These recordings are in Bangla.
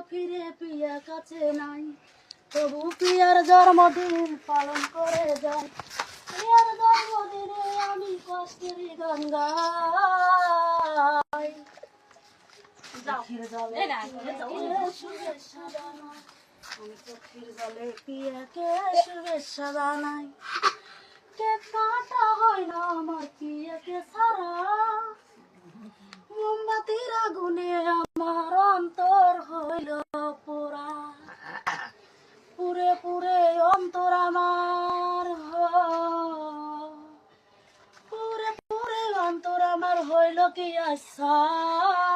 ফিরে পিয়া কাছে নাই, তবু পিয়ার জন্মদিন পালন করে যাই। পিয়ার জন্মদিনে আমি কষ্টের গান গাই। চোখের জলে পিয়াকে শুভেচ্ছা জানাই, আমি চোখের জলে পিয়াকে শুভেচ্ছা জানাই। কেক কাটা হয় না আমার পিয়াকে ছাড়া, মোমবাতির আগুনে আমার অন্তর হইল পোড়া। পুরে পুরে অন্তর আমার, পুরে পুরে অন্তর আমার হইল কি আশায়।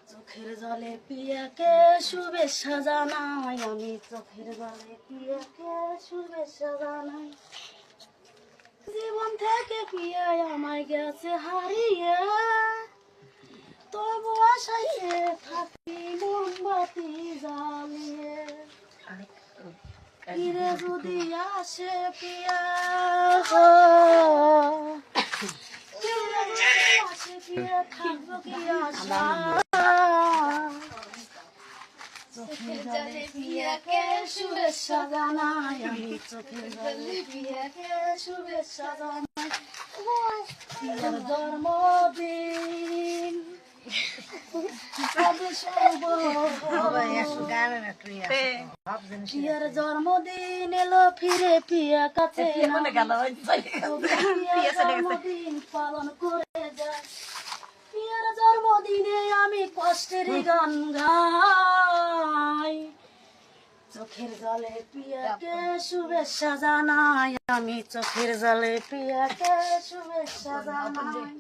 চোখের জলে পিয়াকে শুভেচ্ছা জানাই, আমি চোখের জলে পিয়াকে শুভেচ্ছা জানাই। জীবন থেকে পিয়াই আমায় গেছে হারিয়ে, তবু আশাইয়ে থাকি মোমবাতি জ্বালিয়ে। ফিরে যদি আসে পিয়া, ফিরে যদি আসে পিয়া, থাকবো কি আশা। চোখের জলে পিয়াকে শুভেচ্ছা জানাই, আমি চোখের জলে পিয়াকে শুভেচ্ছা জানাই। পিয়ার জন্মদিন পিয়ার জন্মদিন এলো ফিরে পিয়া কাছে, জন্মদিন পালন করে যায়। পিয়ার জন্মদিনে আমি কষ্টের গান গাই। চোখের জলে পিয়াকে শুভেচ্ছা জানাই, আমি চোখের জলে পিয়াকে শুভেচ্ছা জানাই।